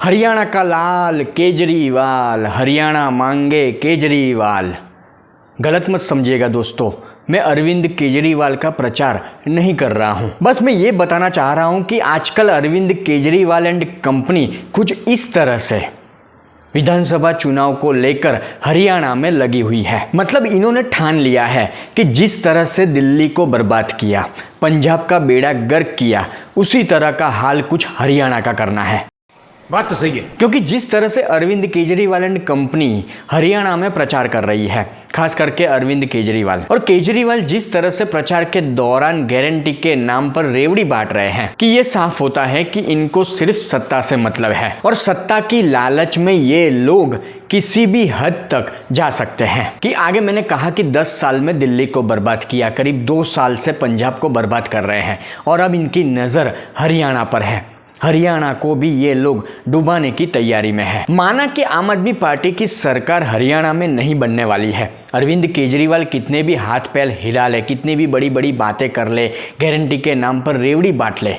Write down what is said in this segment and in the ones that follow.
हरियाणा का लाल केजरीवाल, हरियाणा मांगे केजरीवाल। गलत मत समझिएगा दोस्तों, मैं अरविंद केजरीवाल का प्रचार नहीं कर रहा हूं। बस मैं ये बताना चाह रहा हूं कि आजकल अरविंद केजरीवाल एंड कंपनी कुछ इस तरह से विधानसभा चुनाव को लेकर हरियाणा में लगी हुई है। मतलब इन्होंने ठान लिया है कि जिस तरह से दिल्ली को बर्बाद किया, पंजाब का बेड़ा गर्क किया, उसी तरह का हाल कुछ हरियाणा का करना है। बात तो सही है, क्योंकि जिस तरह से अरविंद केजरीवाल एंड कंपनी हरियाणा में प्रचार कर रही है, खास करके अरविंद केजरीवाल, और केजरीवाल जिस तरह से प्रचार के दौरान गारंटी के नाम पर रेवड़ी बांट रहे हैं, कि ये साफ होता है कि इनको सिर्फ सत्ता से मतलब है और सत्ता की लालच में ये लोग किसी भी हद तक जा सकते हैं। कि आगे मैंने कहा कि 10 साल में दिल्ली को बर्बाद किया, करीब 2 साल से पंजाब को बर्बाद कर रहे हैं और अब इनकी नजर हरियाणा पर है। हरियाणा को भी ये लोग डुबाने की तैयारी में है। माना कि आम आदमी पार्टी की सरकार हरियाणा में नहीं बनने वाली है। अरविंद केजरीवाल कितने भी हाथ पैर हिला ले, कितनी भी बड़ी बड़ी बातें कर ले, गारंटी के नाम पर रेवड़ी बांट ले,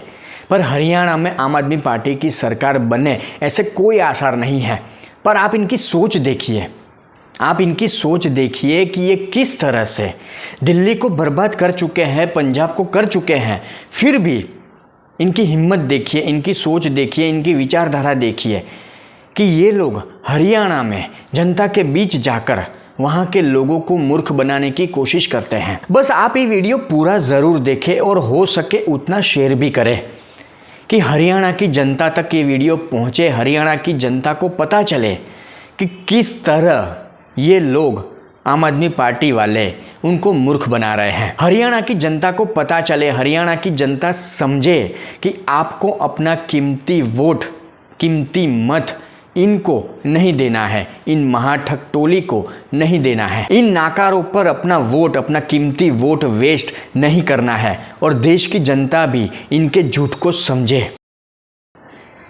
पर हरियाणा में आम आदमी पार्टी की सरकार बने ऐसे कोई आसार नहीं है। पर आप इनकी सोच देखिए, आप इनकी सोच देखिए कि ये किस तरह से दिल्ली को बर्बाद कर चुके हैं, पंजाब को कर चुके हैं, फिर भी इनकी हिम्मत देखिए, इनकी सोच देखिए, इनकी विचारधारा देखिए कि ये लोग हरियाणा में जनता के बीच जाकर वहाँ के लोगों को मूर्ख बनाने की कोशिश करते हैं। बस आप ये वीडियो पूरा ज़रूर देखें और हो सके उतना शेयर भी करें कि हरियाणा की जनता तक ये वीडियो पहुँचे, हरियाणा की जनता को पता चले कि किस तरह ये लोग आम आदमी पार्टी वाले उनको मूर्ख बना रहे हैं। हरियाणा की जनता को पता चले, हरियाणा की जनता समझे कि आपको अपना कीमती वोट, कीमती मत इनको नहीं देना है, इन महाठग टोली को नहीं देना है, इन नाकारों पर अपना वोट, अपना कीमती वोट वेस्ट नहीं करना है और देश की जनता भी इनके झूठ को समझे।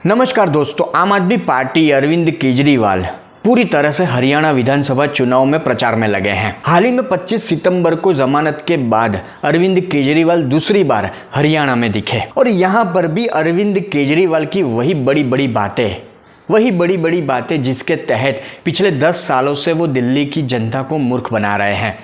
नमस्कार दोस्तों, आम आदमी पार्टी अरविंद केजरीवाल पूरी तरह से हरियाणा विधानसभा चुनाव में प्रचार में लगे हैं। हाल ही में 25 सितंबर को जमानत के बाद अरविंद केजरीवाल दूसरी बार हरियाणा में दिखे और यहाँ पर भी अरविंद केजरीवाल की वही बड़ी बड़ी बातें जिसके तहत पिछले 10 सालों से वो दिल्ली की जनता को मूर्ख बना रहे हैं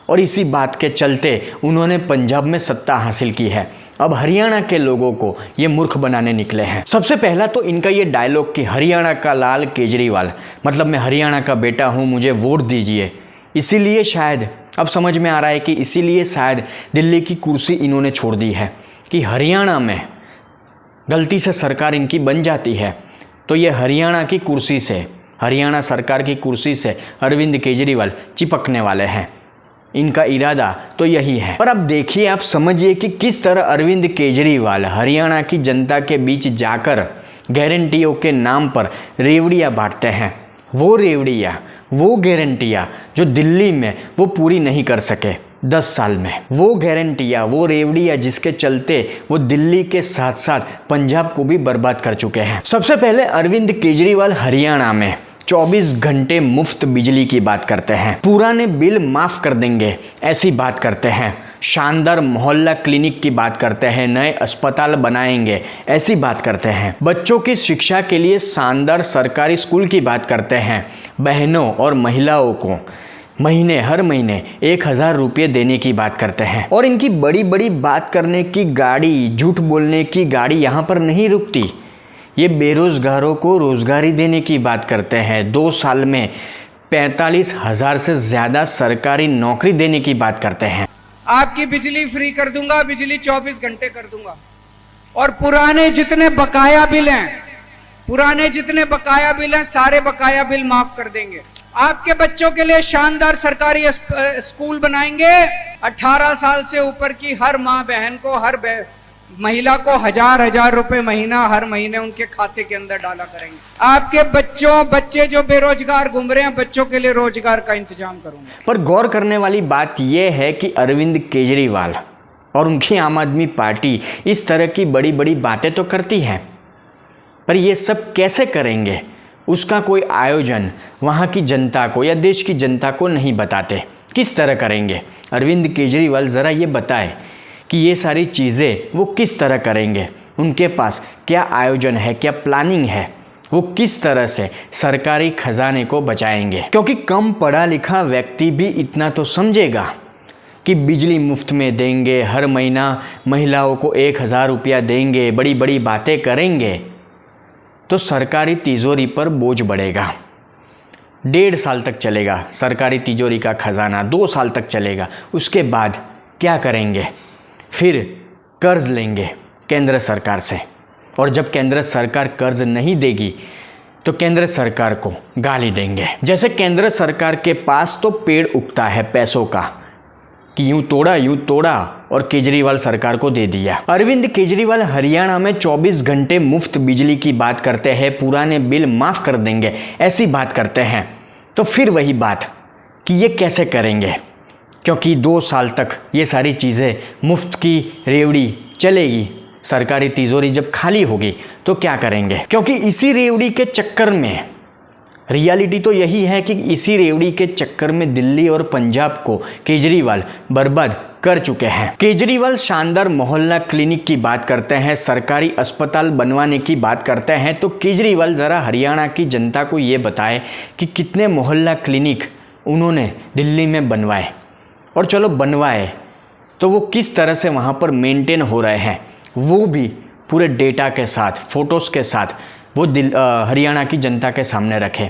और इसी बात के चलते उन्होंने पंजाब में सत्ता हासिल की है। अब हरियाणा के लोगों को ये मूर्ख बनाने निकले हैं। सबसे पहला तो इनका ये डायलॉग कि हरियाणा का लाल केजरीवाल, मतलब मैं हरियाणा का बेटा हूँ, मुझे वोट दीजिए। इसीलिए शायद अब समझ में आ रहा है कि इसीलिए शायद दिल्ली की कुर्सी इन्होंने छोड़ दी है कि हरियाणा में गलती से सरकार इनकी बन जाती है तो ये हरियाणा की कुर्सी से, हरियाणा सरकार की कुर्सी से अरविंद केजरीवाल चिपकने वाले हैं। इनका इरादा तो यही है। पर अब देखिए, आप समझिए कि किस तरह अरविंद केजरीवाल हरियाणा की जनता के बीच जाकर गारंटियों के नाम पर रेवड़ियाँ बांटते हैं। वो रेवड़ियाँ, वो गारंटियाँ जो दिल्ली में वो पूरी नहीं कर सके 10 साल में, वो गारंटियाँ, वो रेवड़ियाँ जिसके चलते वो दिल्ली के साथ साथ पंजाब को भी बर्बाद कर चुके हैं। सबसे पहले अरविंद केजरीवाल हरियाणा में 24 घंटे मुफ्त बिजली की बात करते हैं, पुराने बिल माफ कर देंगे ऐसी बात करते हैं, शानदार मोहल्ला क्लिनिक की बात करते हैं, नए अस्पताल बनाएंगे ऐसी बात करते हैं, बच्चों की शिक्षा के लिए शानदार सरकारी स्कूल की बात करते हैं, बहनों और महिलाओं को हर महीने 1000 रुपये देने की बात करते हैं। और इनकी बड़ी बड़ी बात करने की गाड़ी, झूठ बोलने की गाड़ी यहाँ पर नहीं रुकती। ये बेरोजगारों को रोजगारी देने की बात करते हैं, 2 साल में 45,000 से ज़्यादा सरकारी नौकरी देने की बात करते हैं। आपकी बिजली फ्री कर दूंगा, बिजली 24 घंटे कर दूंगा और पुराने जितने बकाया बिल हैं सारे बकाया बिल माफ कर देंगे। आपके बच्चों के लिए शानदार सरकारी स्कूल बनाएंगे। 18 साल से ऊपर की हर माँ बहन को, हर महिला को 1000 रुपए महीना हर महीने उनके खाते के अंदर डाला करेंगे। आपके बच्चे जो बेरोजगार घूम रहे हैं, बच्चों के लिए रोजगार का इंतजाम करूंगा। पर गौर करने वाली बात यह है कि अरविंद केजरीवाल और उनकी आम आदमी पार्टी इस तरह की बड़ी बड़ी बातें तो करती है, पर ये सब कैसे करेंगे उसका कोई आयोजन वहाँ की जनता को या देश की जनता को नहीं बताते। किस तरह करेंगे अरविंद केजरीवाल, ज़रा ये बताए कि ये सारी चीज़ें वो किस तरह करेंगे, उनके पास क्या आयोजन है, क्या प्लानिंग है। वो किस तरह से सरकारी खजाने को बचाएंगे, क्योंकि कम पढ़ा लिखा व्यक्ति भी इतना तो समझेगा कि बिजली मुफ्त में देंगे, हर महीना महिलाओं को 1,000 रुपया देंगे, बड़ी बड़ी बातें करेंगे, तो सरकारी तिजोरी पर बोझ बढ़ेगा। 1.5 साल तक चलेगा सरकारी तिजोरी का खजाना, 2 साल तक चलेगा। उसके बाद क्या करेंगे? फिर कर्ज लेंगे केंद्र सरकार से, और जब केंद्र सरकार कर्ज नहीं देगी तो केंद्र सरकार को गाली देंगे। जैसे केंद्र सरकार के पास तो पेड़ उगता है पैसों का कि यूं तोड़ा और केजरीवाल सरकार को दे दिया। अरविंद केजरीवाल हरियाणा में 24 घंटे मुफ्त बिजली की बात करते हैं, पुराने बिल माफ़ कर देंगे, ऐसी बात करते हैं। तो फिर वही बात कि ये कैसे करेंगे, क्योंकि 2 साल तक ये सारी चीज़ें मुफ्त की रेवड़ी चलेगी। सरकारी तिजोरी जब खाली होगी तो क्या करेंगे? क्योंकि इसी रेवड़ी के चक्कर में, रियलिटी तो यही है कि इसी रेवड़ी के चक्कर में दिल्ली और पंजाब को केजरीवाल बर्बाद कर चुके हैं। केजरीवाल शानदार मोहल्ला क्लिनिक की बात करते हैं, सरकारी अस्पताल बनवाने की बात करते हैं, तो केजरीवाल ज़रा हरियाणा की जनता को ये बताए कि कितने मोहल्ला क्लिनिक उन्होंने दिल्ली में बनवाए, और चलो बनवाए तो वो किस तरह से वहाँ पर मेंटेन हो रहे हैं, वो भी पूरे डेटा के साथ, फ़ोटोज़ के साथ वो हरियाणा की जनता के सामने रखे।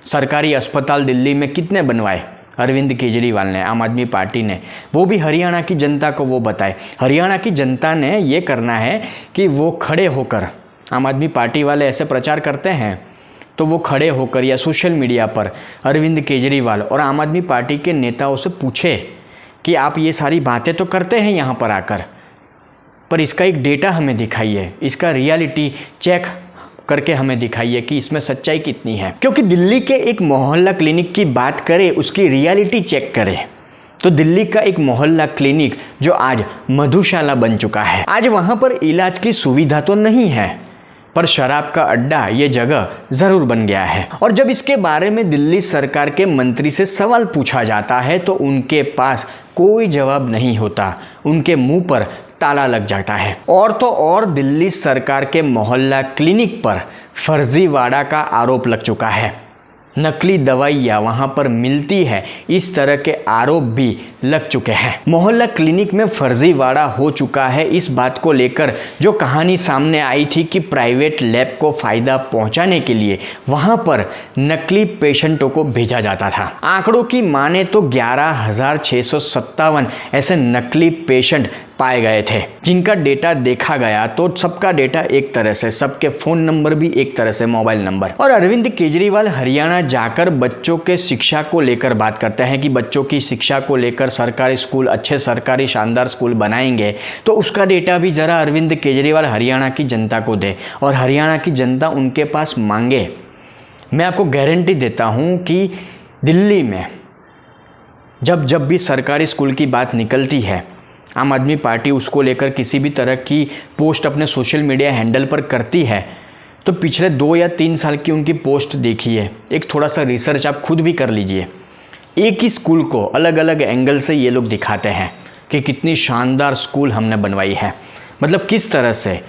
सरकारी अस्पताल दिल्ली में कितने बनवाए अरविंद केजरीवाल ने, आम आदमी पार्टी ने, वो भी हरियाणा की जनता को वो बताए। हरियाणा की जनता ने ये करना है कि वो खड़े होकर, आम आदमी पार्टी वाले ऐसे प्रचार करते हैं तो वो खड़े होकर या सोशल मीडिया पर अरविंद केजरीवाल और आम आदमी पार्टी के नेताओं से पूछे कि आप ये सारी बातें तो करते हैं यहाँ पर आकर, पर इसका एक डेटा हमें दिखाइए, इसका रियलिटी चेक करके हमें दिखाइए कि इसमें सच्चाई कितनी है। क्योंकि दिल्ली के एक मोहल्ला क्लिनिक की बात करें, उसकी रियलिटी चेक करें, तो दिल्ली का एक मोहल्ला क्लिनिक जो आज मधुशाला बन चुका है, आज वहाँ पर इलाज की सुविधा तो नहीं है, पर शराब का अड्डा ये जगह ज़रूर बन गया है। और जब इसके बारे में दिल्ली सरकार के मंत्री से सवाल पूछा जाता है तो उनके पास कोई जवाब नहीं होता, उनके मुंह पर ताला लग जाता है। और तो और दिल्ली सरकार के मोहल्ला क्लिनिक पर फर्जीवाड़ा का आरोप लग चुका है, नकली दवाइयाँ वहाँ पर मिलती है, इस तरह के आरोप भी लग चुके हैं। मोहल्ला क्लिनिक में फर्जीवाड़ा हो चुका है, इस बात को लेकर जो कहानी सामने आई थी कि प्राइवेट लैब को फ़ायदा पहुँचाने के लिए वहाँ पर नकली पेशेंटों को भेजा जाता था। आंकड़ों की माने तो 11,657 ऐसे नकली पेशेंट पाए गए थे, जिनका डेटा देखा गया तो सबका डेटा एक तरह से, सबके फ़ोन नंबर भी एक तरह से, मोबाइल नंबर। और अरविंद केजरीवाल हरियाणा जाकर बच्चों के शिक्षा को लेकर बात करते हैं कि बच्चों की शिक्षा को लेकर सरकारी स्कूल, अच्छे सरकारी शानदार स्कूल बनाएंगे, तो उसका डेटा भी ज़रा अरविंद केजरीवाल हरियाणा की जनता को दे और हरियाणा की जनता उनके पास मांगे। मैं आपको गारंटी देता हूँ कि दिल्ली में जब भी सरकारी स्कूल की बात निकलती है, आम आदमी पार्टी उसको लेकर किसी भी तरह की पोस्ट अपने सोशल मीडिया हैंडल पर करती है, तो पिछले 2 या 3 साल की उनकी पोस्ट देखिए, एक थोड़ा सा रिसर्च आप खुद भी कर लीजिए। एक ही स्कूल को अलग अलग एंगल से ये लोग दिखाते हैं कि कितनी शानदार स्कूल हमने बनवाई है, मतलब किस तरह से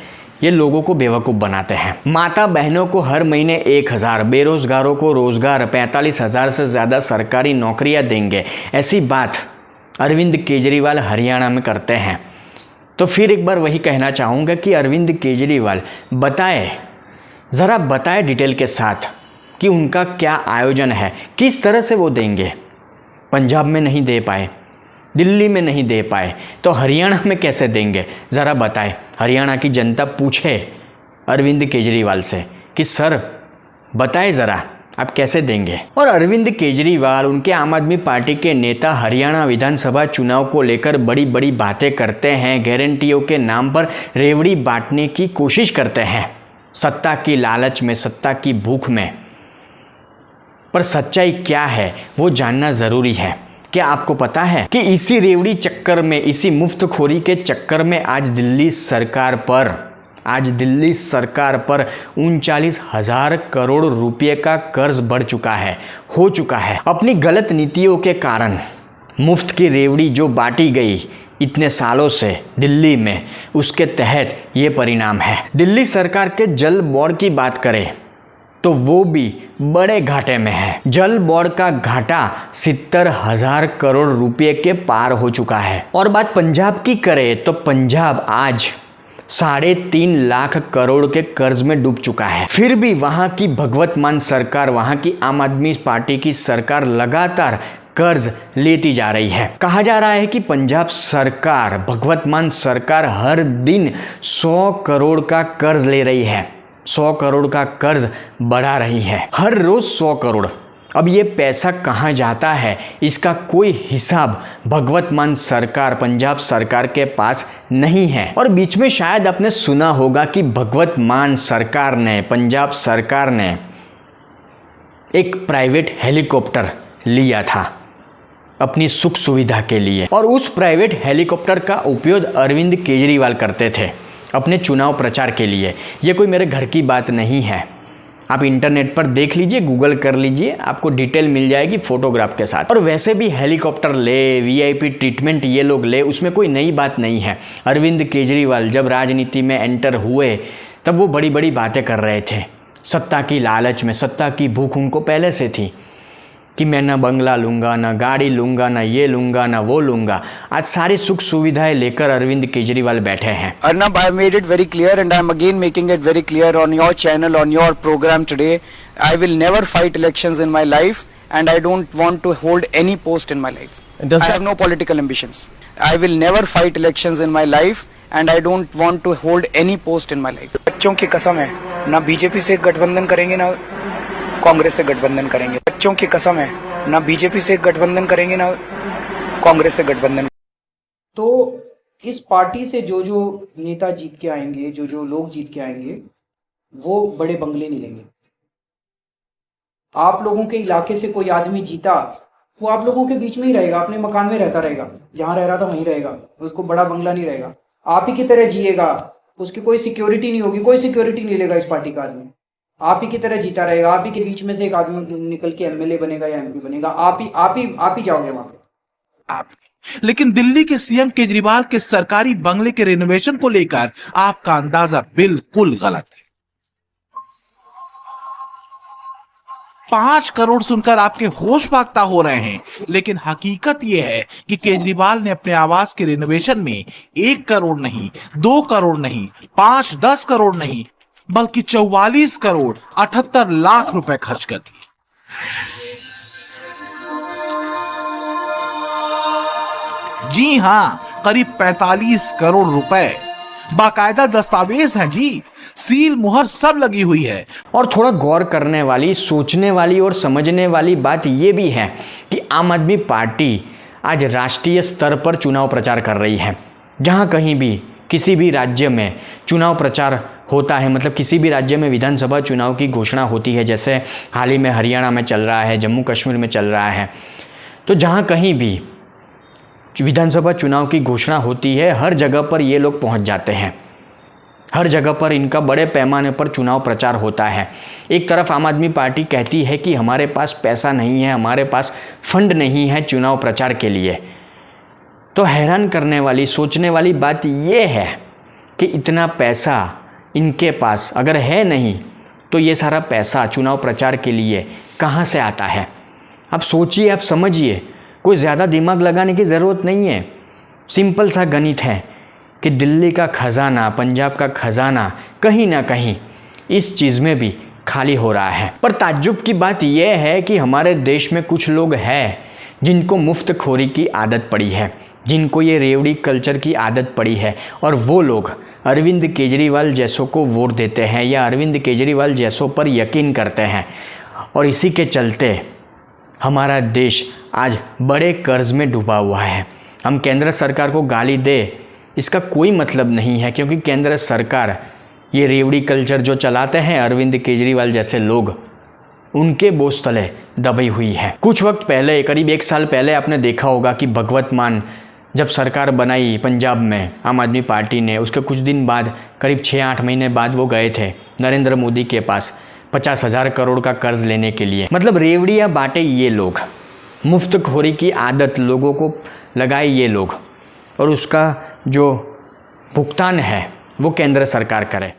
ये लोगों को बेवकूफ़ बनाते हैं। माता बहनों को हर महीने 1,000, बेरोजगारों को रोज़गार, 45,000 से ज़्यादा सरकारी नौकरियाँ देंगे, ऐसी बात अरविंद केजरीवाल हरियाणा में करते हैं। तो फिर एक बार वही कहना चाहूँगा कि अरविंद केजरीवाल ज़रा बताए डिटेल के साथ कि उनका क्या आयोजन है, किस तरह से वो देंगे। पंजाब में नहीं दे पाए, दिल्ली में नहीं दे पाए, तो हरियाणा में कैसे देंगे, ज़रा बताए। हरियाणा की जनता पूछे अरविंद केजरीवाल से कि सर बताए ज़रा आप कैसे देंगे। और अरविंद केजरीवाल, उनके आम आदमी पार्टी के नेता हरियाणा विधानसभा चुनाव को लेकर बड़ी बड़ी बातें करते हैं, गारंटियों के नाम पर रेवड़ी बांटने की कोशिश करते हैं, सत्ता की लालच में, सत्ता की भूख में। पर सच्चाई क्या है वो जानना ज़रूरी है। क्या आपको पता है कि इसी रेवड़ी चक्कर में, इसी मुफ्तखोरी के चक्कर में आज दिल्ली सरकार पर 39,000 करोड़ रुपए का कर्ज बढ़ चुका है, हो चुका है। अपनी गलत नीतियों के कारण मुफ्त की रेवड़ी जो बांटी गई इतने सालों से दिल्ली में, उसके तहत ये परिणाम है। दिल्ली सरकार के जल बोर्ड की बात करें तो वो भी बड़े घाटे में है। जल बोर्ड का घाटा 70,000 करोड़ रुपए के पार हो चुका है। और बात पंजाब की करें तो पंजाब आज 3.5 लाख करोड़ के कर्ज में डूब चुका है। फिर भी वहां की भगवत मान सरकार, वहां की आम आदमी पार्टी की सरकार लगातार कर्ज लेती जा रही है। कहा जा रहा है कि पंजाब सरकार, भगवत मान सरकार हर दिन 100 करोड़ का कर्ज ले रही है, 100 करोड़ का कर्ज बढ़ा रही है, हर रोज 100 करोड़। अब ये पैसा कहाँ जाता है, इसका कोई हिसाब भगवत मान सरकार, पंजाब सरकार के पास नहीं है। और बीच में शायद आपने सुना होगा कि भगवत मान सरकार ने, पंजाब सरकार ने एक प्राइवेट हेलीकॉप्टर लिया था अपनी सुख सुविधा के लिए, और उस प्राइवेट हेलीकॉप्टर का उपयोग अरविंद केजरीवाल करते थे अपने चुनाव प्रचार के लिए। ये कोई मेरे घर की बात नहीं है, आप इंटरनेट पर देख लीजिए, गूगल कर लीजिए, आपको डिटेल मिल जाएगी फोटोग्राफ के साथ। और वैसे भी हेलीकॉप्टर ले, वीआईपी ट्रीटमेंट ये लोग ले, उसमें कोई नई बात नहीं है। अरविंद केजरीवाल जब राजनीति में एंटर हुए तब वो बड़ी बड़ी बातें कर रहे थे, सत्ता की लालच में, सत्ता की भूख उनको पहले से थी कि मैं ना बंगला लूँगा, ना गाड़ी लूँगा, ना ये लूँगा, ना वो लूँगा। आज सारी सुख सुविधाएं लेकर अरविंद केजरीवाल बैठे हैं। Arnab, I made it very clear and I am again making it very clear on your channel, on your program today. I will never fight elections in my life and I don't want to hold any post in my life. I have no political ambitions. I will never fight elections in my life and I don't want to hold any post in my life. बच्चों की कसम है, ना BJP से गठबंधन करेंगे, ना कांग्रेस से गठबंधन करेंगे। बच्चों की कसम है, ना बीजेपी से गठबंधन करेंगे, ना कांग्रेस से गठबंधन। तो इस पार्टी से जो जो नेता जीत के आएंगे, जो जो लोग जीत के आएंगे, वो बड़े बंगले नहीं लेंगे। आप लोगों के इलाके से कोई आदमी जीता, वो आप लोगों के बीच में ही रहेगा, अपने मकान में रहता रहेगा, जहां रह रहा था वहीं रहेगा, उसको बड़ा बंगला नहीं रहेगा, आप ही की तरह जिएगा, उसकी कोई सिक्योरिटी नहीं होगी, कोई सिक्योरिटी नहीं लेगा इस पार्टी का आदमी, आप ही की तरह जीता रहेगा। आप ही के बीच में से एक आदमी निकल के एमएलए बनेगा या एमपी बनेगा, आप ही जाओगे वहां पे। लेकिन दिल्ली के सीएम केजरीवाल के सरकारी बंगले के रेनोवेशन को लेकर आपका अंदाजा बिल्कुल गलत है। 5 करोड़ सुनकर आपके होश बागता हो रहे हैं, लेकिन हकीकत यह है कि केजरीवाल ने अपने आवास के रेनोवेशन में 1 करोड़ नहीं, 2 करोड़ नहीं, 5-10 करोड़ नहीं, बल्कि 44 करोड़ 78 लाख रुपए खर्च कर दिए। जी हां, करीब 45 करोड़ रुपए। बाकायदा दस्तावेज हैं जी, सील मुहर सब लगी हुई है। और थोड़ा गौर करने वाली, सोचने वाली और समझने वाली बात यह भी है कि आम आदमी पार्टी आज राष्ट्रीय स्तर पर चुनाव प्रचार कर रही है। जहां कहीं भी किसी भी राज्य में चुनाव प्रचार होता है, मतलब किसी भी राज्य में विधानसभा चुनाव की घोषणा होती है, जैसे हाल ही में हरियाणा में चल रहा है, जम्मू कश्मीर में चल रहा है, तो जहाँ कहीं भी विधानसभा चुनाव की घोषणा होती है, हर जगह पर ये लोग पहुँच जाते हैं, हर जगह पर इनका बड़े पैमाने पर चुनाव प्रचार होता है। एक तरफ आम आदमी पार्टी कहती है कि हमारे पास पैसा नहीं है, हमारे पास फंड नहीं है चुनाव प्रचार के लिए। तो हैरान करने वाली, सोचने वाली बात यह है कि इतना पैसा इनके पास अगर है नहीं तो ये सारा पैसा चुनाव प्रचार के लिए कहाँ से आता है। आप सोचिए, आप समझिए, कोई ज़्यादा दिमाग लगाने की ज़रूरत नहीं है। सिंपल सा गणित है कि दिल्ली का खजाना, पंजाब का खजाना कहीं ना कहीं इस चीज़ में भी खाली हो रहा है। पर ताज्जुब की बात यह है कि हमारे देश में कुछ लोग हैं जिनको मुफ्तखोरी की आदत पड़ी है, जिनको ये रेवड़ी कल्चर की आदत पड़ी है, और वो लोग अरविंद केजरीवाल जैसों को वोट देते हैं या अरविंद केजरीवाल जैसों पर यकीन करते हैं। और इसी के चलते हमारा देश आज बड़े कर्ज में डूबा हुआ है। हम केंद्र सरकार को गाली दे, इसका कोई मतलब नहीं है, क्योंकि केंद्र सरकार ये रेवड़ी कल्चर जो चलाते हैं अरविंद केजरीवाल जैसे लोग, उनके बोझ तले दबी हुई है। कुछ वक्त पहले, करीब 1 साल पहले आपने देखा होगा कि भगवत मान जब सरकार बनाई पंजाब में आम आदमी पार्टी ने, उसके कुछ दिन बाद, करीब 6-8 महीने बाद वो गए थे नरेंद्र मोदी के पास 50,000 करोड़ का कर्ज लेने के लिए। मतलब रेवड़ियाँ बांटे ये लोग, मुफ्तखोरी की आदत लोगों को लगाए ये लोग, और उसका जो भुगतान है वो केंद्र सरकार करे।